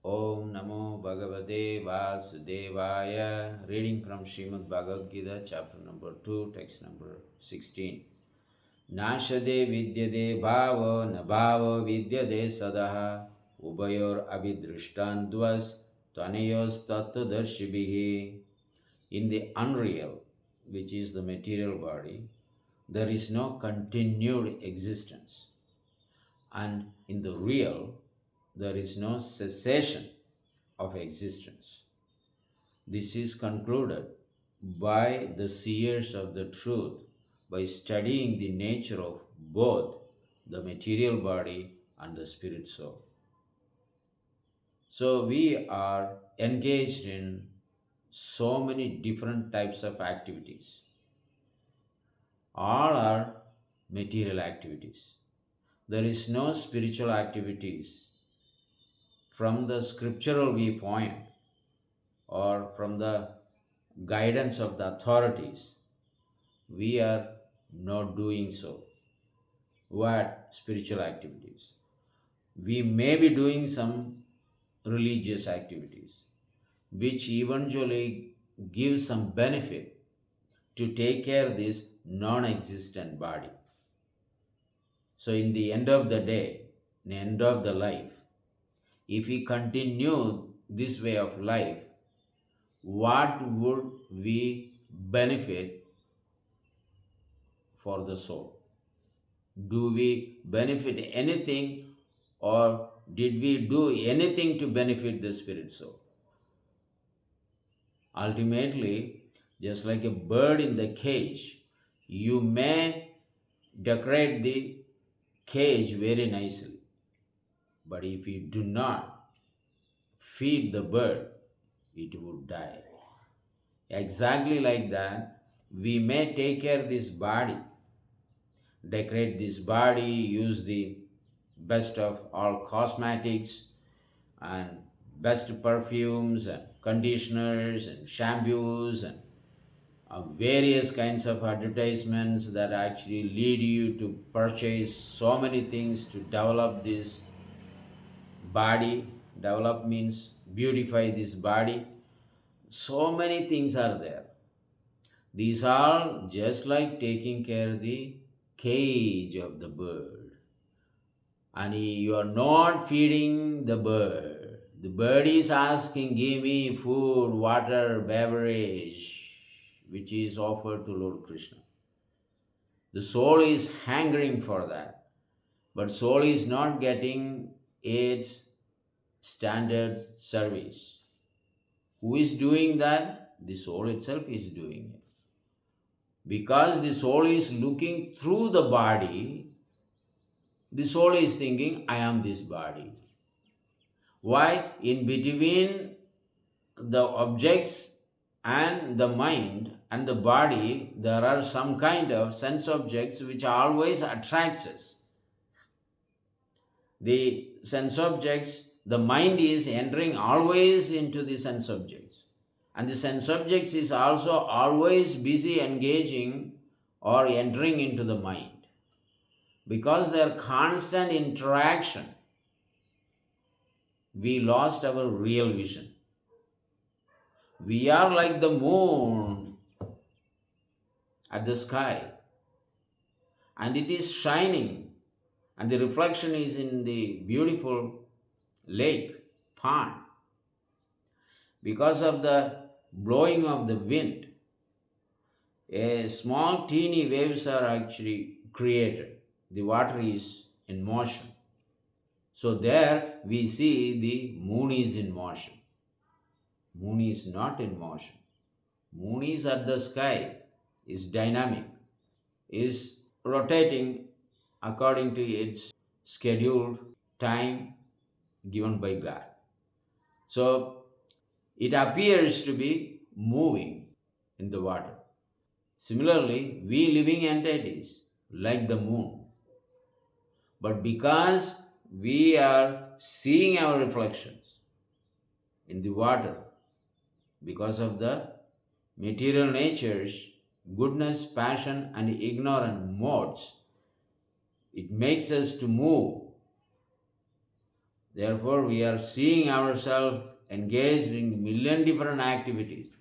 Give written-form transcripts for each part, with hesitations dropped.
Om Namo Bhagavate Vasudevaya. Reading from Srimad Bhagavad Gita, chapter number 2, text number 16. Nashade vidyade bhavo na bhavo vidyade sadaha ubayor abhidrishtandvas tvanayos tattvadarshibhihi. In the unreal, which is the material body, there is no continued existence. And in the real, there is no cessation of existence. This is concluded by the seers of the truth by studying the nature of both the material body and the spirit soul. So we are engaged in so many different types of activities. All are material activities. There is no spiritual activities from the scriptural viewpoint or from the guidance of the authorities. We are not doing so. What spiritual activities? We may be doing some religious activities, which eventually give some benefit to take care of this non-existent body. So in the end of the day, in the end of the life, if we continue this way of life, what would we benefit for the soul? Do we benefit anything, or did we do anything to benefit the spirit soul? Ultimately, just like a bird in the cage, you may decorate the cage very nicely, but if you do not feed the bird, it would die. Exactly like that, we may take care of this body, decorate this body, use the best of all cosmetics and best perfumes and conditioners and shampoos and various kinds of advertisements that actually lead you to purchase so many things to develop this body. Develop means beautify this body. So many things are there. These are just like taking care of the cage of the bird. And you are not feeding the bird. The bird is asking, give me food, water, beverage, which is offered to Lord Krishna. The soul is hungering for that. But soul is not getting its standard service. Who is doing that? The soul itself is doing it. Because the soul is looking through the body, the soul is thinking, I am this body. Why? In between the objects and the mind and the body, there are some kind of sense objects which always attracts us. The sense objects, the mind is entering always into the sense objects. And the sense objects is also always busy engaging or entering into the mind. Because their constant interaction, we lost our real vision. We are like the moon at the sky, and it is shining, and the reflection is in the beautiful lake, pond. Because of the blowing of the wind, a small teeny waves are actually created. The water is in motion. So there we see the moon is in motion. Moon is not in motion. Moon is at the sky, is dynamic, is rotating according to its scheduled time given by God. So it appears to be moving in the water. Similarly, we living entities like the moon. But because we are seeing our reflections in the water, because of the material nature's goodness, passion, and ignorant modes, it makes us to move Therefore, we are seeing ourselves engaged in million different activities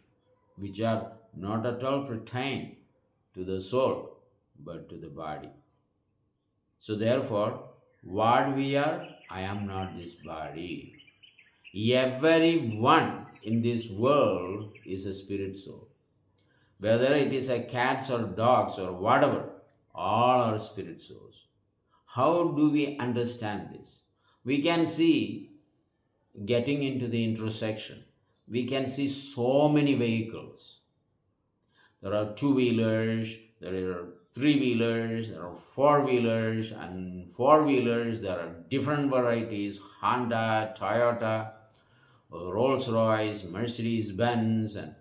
which are not at all pertain to the soul but to the body. So, therefore, what we are, I am not this body. Everyone in this world is a spirit soul. Whether it is a cats or dogs or whatever, all are spirit souls. How do we understand this? We can see, getting into the intersection, we can see so many vehicles. There are two-wheelers, there are three-wheelers, there are four-wheelers, and four-wheelers, there are different varieties: Honda, Toyota, Rolls-Royce, Mercedes-Benz, and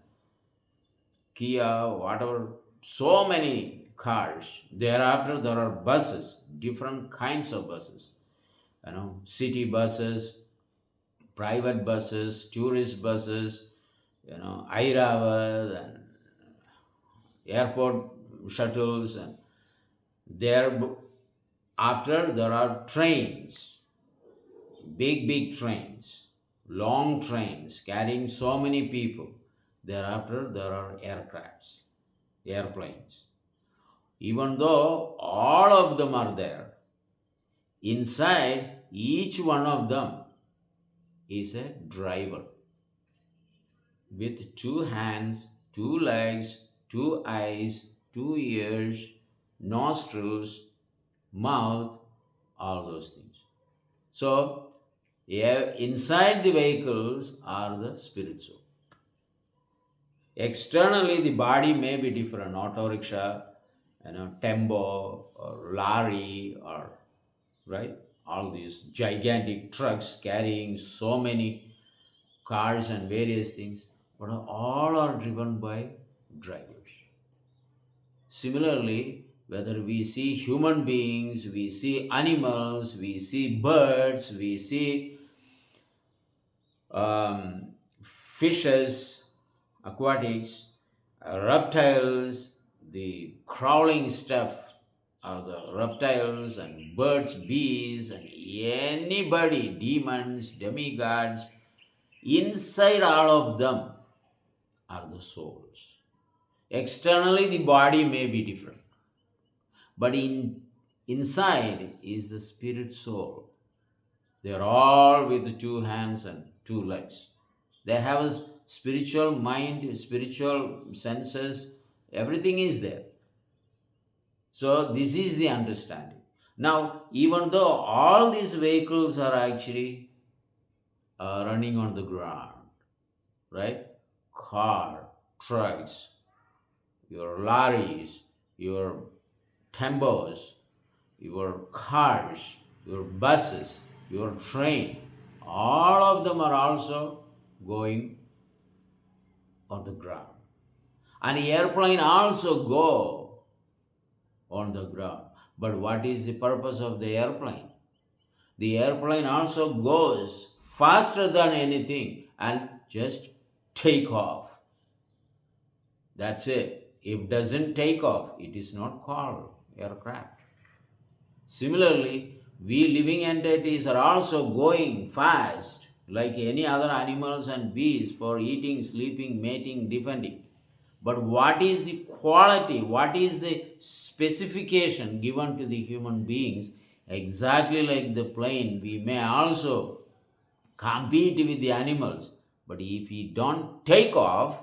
Kia, whatever, so many cars. Thereafter, there are buses, different kinds of buses. City buses, private buses, tourist buses, Airavad and airport shuttles, and there after there are trains, big trains, long trains carrying so many people. Thereafter, there are airplanes. Even though all of them are there, inside each one of them is a driver with two hands, two legs, two eyes, two ears, nostrils, mouth, all those things. So, inside the vehicles are the spirit soul. Externally, the body may be different: auto rickshaw, tempo, or lorry, or right, all these gigantic trucks carrying so many cars and various things, but all are driven by drivers. Similarly, whether we see human beings, we see animals, we see birds, we see fishes, aquatics, reptiles, the crawling stuff are the reptiles, and birds, bees, and anybody, demons, demigods, inside all of them are the souls. Externally, the body may be different, but inside is the spirit soul. They are all with two hands and two legs. They have a spiritual mind, spiritual senses, everything is there. So, this is the understanding. Now, even though all these vehicles are actually running on the ground, right? Car, trucks, your lorries, your tempos, your cars, your buses, your train, all of them are also going on the ground. And the airplane also go on the ground. But what is the purpose of the airplane? The airplane also goes faster than anything and just take off. That's it. If it doesn't take off, it is not called aircraft. Similarly, we living entities are also going fast like any other animals and bees for eating, sleeping, mating, defending. But what is the quality, what is the specification given to the human beings? Exactly like the plane, we may also compete with the animals. But if we don't take off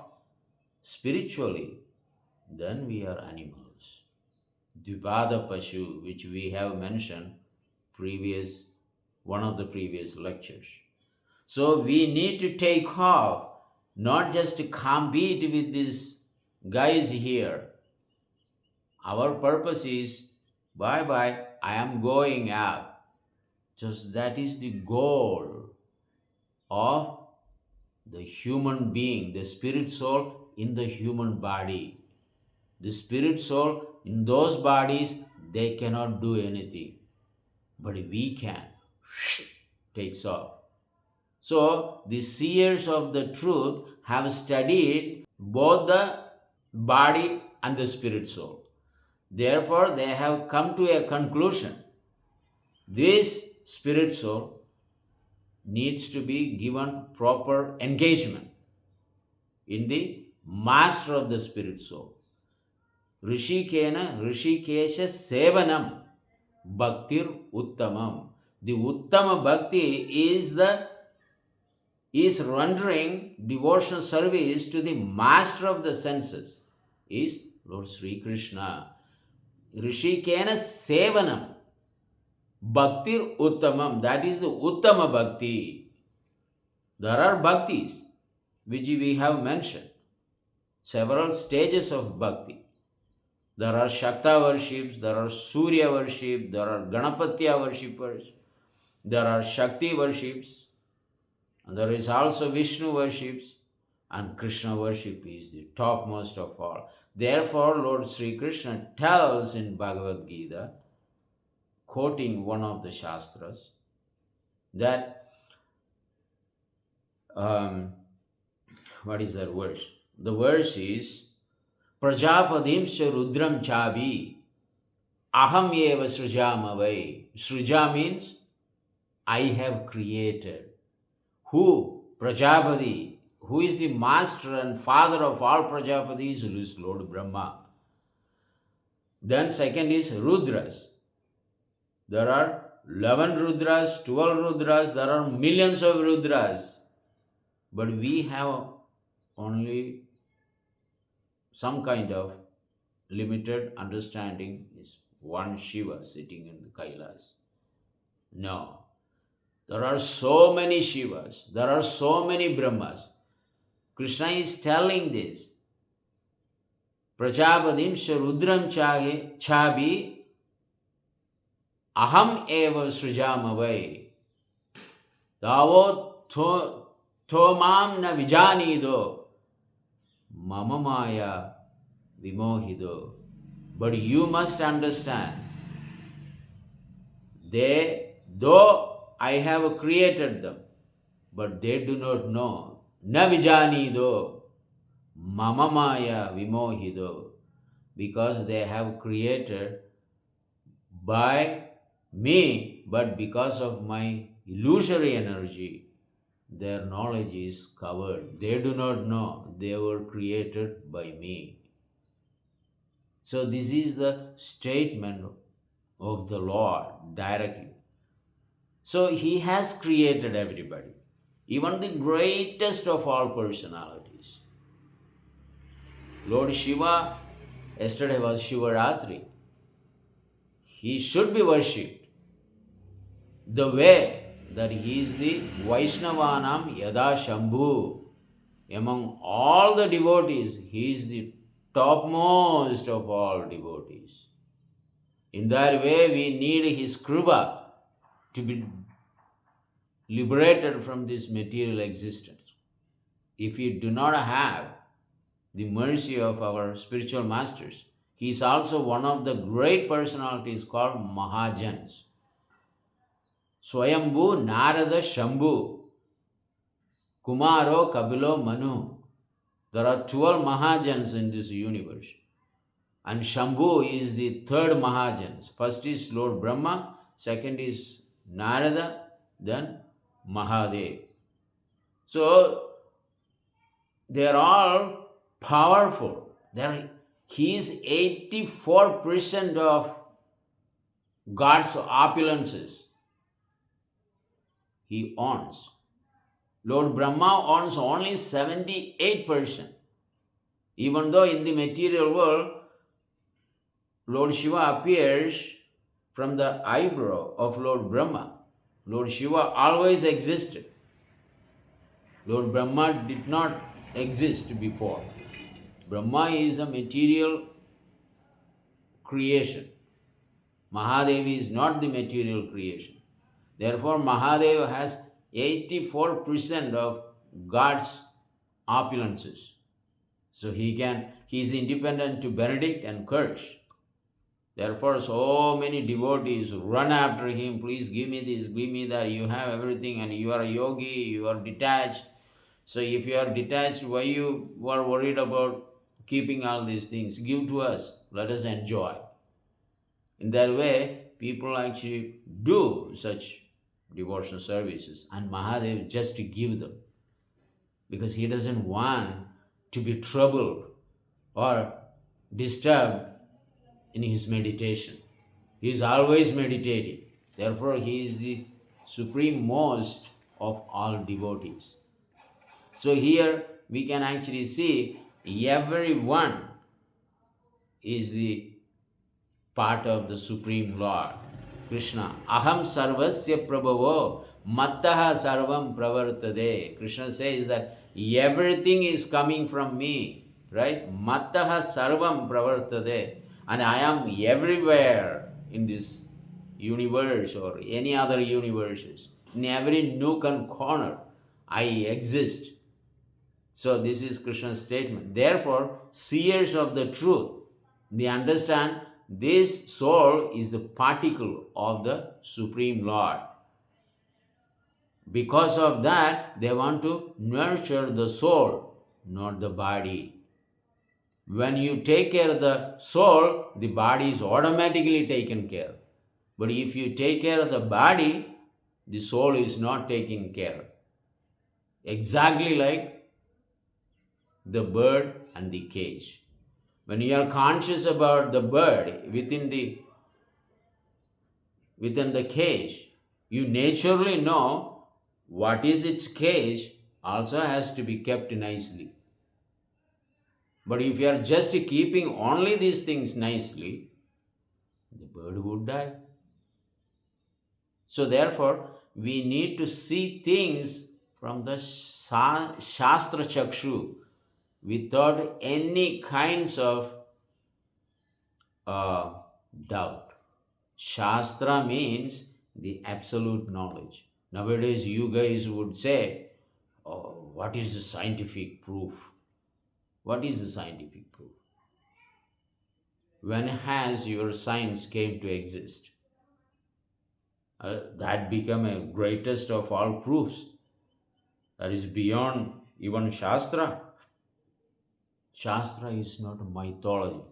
spiritually, then we are animals. Dvipada Pashu, which we have mentioned one of the previous lectures. So we need to take off, not just to compete with these guys here. Our purpose is, bye bye, I am going up. Just that is the goal of the human being, the spirit soul in the human body. The spirit soul in those bodies, they cannot do anything. But we can. Takes off. So the seers of the truth have studied both the body and the spirit soul. Therefore, they have come to a conclusion. This spirit soul needs to be given proper engagement in the master of the spirit soul. Rishikena Rishikesha Sevanam Bhaktir Uttamam. The Uttama Bhakti is rendering devotional service to the master of the senses, is Lord Sri Krishna. Rishikena Sevanam Bhaktir Uttamam. That is the Uttama Bhakti. There are bhaktis which we have mentioned, several stages of bhakti. There are Shakta worships, there are Surya worship, there are Ganapatya worshippers, there are Shakti worships, and there is also Vishnu worships, and Krishna worship is the topmost of all. Therefore, Lord Sri Krishna tells in Bhagavad Gita, quoting one of the Shastras, that what is that verse? The verse is Prajapadimscha Rudram Chabi Aham Eva Srijamavai. Srija means I have created. Who? Prajapati. Who is the master and father of all Prajapatis? Who is Lord Brahma. Then second is Rudras. There are 11 Rudras, 12 Rudras, there are millions of Rudras. But we have only some kind of limited understanding is one Shiva sitting in the Kailas. No. There are so many Shivas. There are so many Brahmas. Krishna is telling this. Prajapatim Rudram Chabi Aham Eva Srijamavai. Tavo Tomam na Vijanido Mama Maya Vimohido. But you must understand, though I have created them, but they do not know. Na Vijanido Mama Maya Vimohido. Because they have created by me, but because of my illusory energy, their knowledge is covered. They do not know they were created by me. So this is the statement of the Lord directly. So he has created everybody, even the greatest of all personalities. Lord Shiva, yesterday was Shivaratri. He should be worshipped the way that he is the Vaishnavanam Yada Shambhu. Among all the devotees, he is the topmost of all devotees. In that way, we need his Krupa to be liberated from this material existence. If we do not have the mercy of our spiritual masters, he is also one of the great personalities called Mahajans. Swayambhu Narada Shambhu Kumaro Kabilo Manu. There are 12 Mahajans in this universe. And Shambhu is the third Mahajans. First is Lord Brahma, second is Narada, then Mahadev. So they are all powerful. He is 84% of God's opulences. He owns. Lord Brahma owns only 78%. Even though in the material world, Lord Shiva appears from the eyebrow of Lord Brahma. Lord Shiva always existed. Lord Brahma did not exist before. Brahma is a material creation. Mahadev is not the material creation. Therefore, Mahadev has 84% of God's opulences. So he is independent to benedict and curse. Therefore, so many devotees run after him. Please give me this, give me that. You have everything and you are a yogi, you are detached. So if you are detached, why you are worried about keeping all these things? Give to us. Let us enjoy. In that way, people actually do such devotional services, and Mahadev just to give them, because he doesn't want to be troubled or disturbed in his meditation. He is always meditating. Therefore, he is the supreme most of all devotees. So here we can actually see everyone is the part of the Supreme Lord, Krishna. Aham sarvasya prabhavo mattaha sarvam pravartade. Krishna says that everything is coming from me, right? Mattaha sarvam pravartade. And I am everywhere in this universe or any other universes. In every nook and corner, I exist. So this is Krishna's statement. Therefore, seers of the truth, they understand this soul is the particle of the Supreme Lord. Because of that, they want to nurture the soul, not the body. When you take care of the soul, the body is automatically taken care. But if you take care of the body, the soul is not taken care. Exactly like the bird and the cage. When you are conscious about the bird within the cage, you naturally know what is its cage also has to be kept nicely. But if you are just keeping only these things nicely, the bird would die. So therefore, we need to see things from the Shastra Chakshu without any kinds of uh, doubt. Shastra means the absolute knowledge. Nowadays, you guys would say, oh, what is the scientific proof? What is the scientific proof? When has your science came to exist? That become a greatest of all proofs. That is beyond even Shastra. Shastra is not a mythology.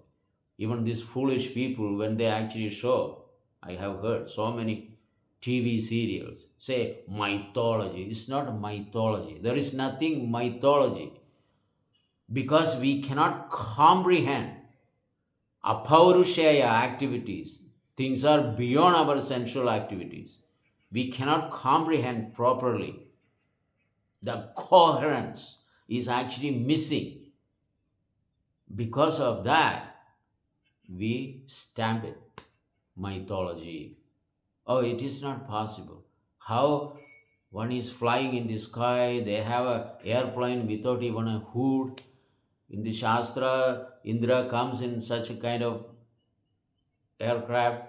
Even these foolish people, when they actually show, I have heard so many TV serials say mythology. It's not mythology. There is nothing mythology, because we cannot comprehend apaurushaya activities. Things are beyond our sensual activities. We cannot comprehend properly. The coherence is actually missing. Because of that, we stamp it mythology. Oh, it is not possible. How one is flying in the sky, they have an airplane without even a hood. In the Shastra, Indra comes in such a kind of aircraft.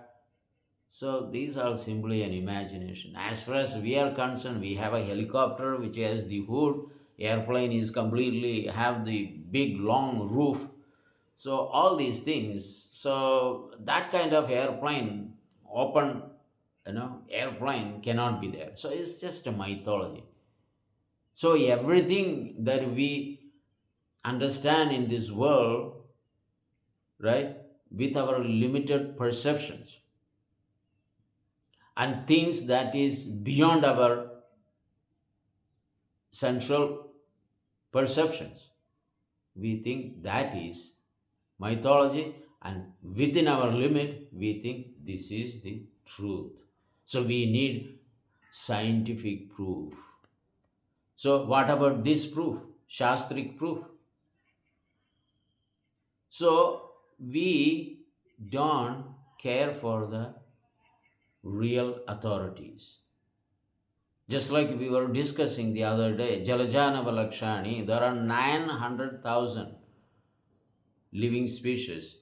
So these are simply an imagination. As far as we are concerned, we have a helicopter which has the hood. Airplane is completely have the big long roof. So all these things. So that kind of airplane, open, airplane cannot be there. So it's just a mythology. So everything that we understand in this world, right, with our limited perceptions, and things that is beyond our sensual perceptions, we think that is mythology, and within our limit we think this is the truth. So we need scientific proof. So what about this proof? Shastric proof. So we don't care for the real authorities. Just like we were discussing the other day, Jalajanava Lakshani, there are 900,000 living species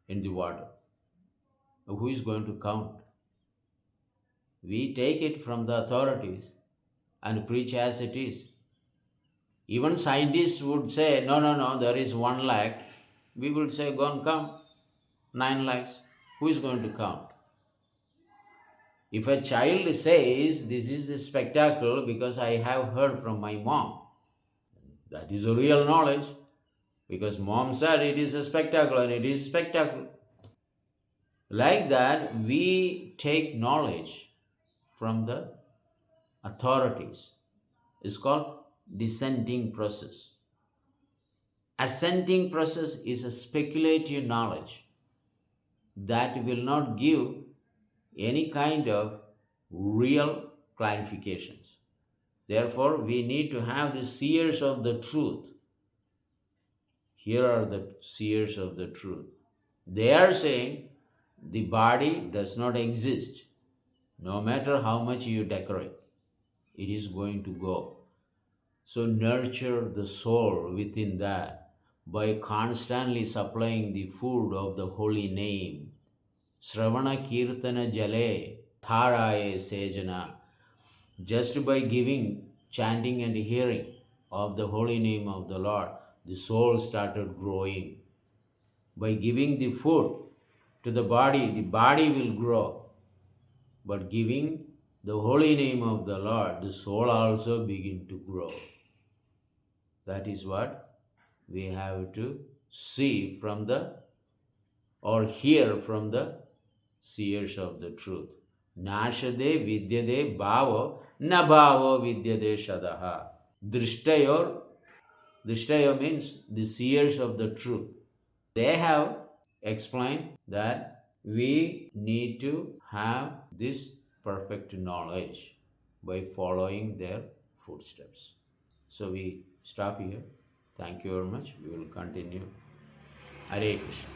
in the water. Who is going to count? We take it from the authorities and preach as it is. Even scientists would say, no, there is 1 lakh. We would say, go and count 9 lakhs. Who is going to count? If a child says, this is the spectacle because I have heard from my mom, that is a real knowledge, because mom said it is a spectacle and it is spectacle. Like that, we take knowledge from the authorities. It's called dissenting process. Assenting process is a speculative knowledge that will not give any kind of real clarifications. Therefore, we need to have the seers of the truth. Here are the seers of the truth. They are saying the body does not exist. No matter how much you decorate, it is going to go. So nurture the soul within that by constantly supplying the food of the holy name. Sravana Kirtana Jale Tharaye Sejana. Just by giving, chanting, and hearing of the holy name of the Lord, the soul started growing. By giving the food to the body will grow. But giving the holy name of the Lord, the soul also begin to grow. That is what we have to see from the or hear from the seers of the truth. Nashade vidyade bhavo na bhavo vidyade shadaha. Drishtayo means the seers of the truth. They have explained that we need to have this perfect knowledge by following their footsteps. So we stop here. Thank you very much. We will continue. Hare Krishna.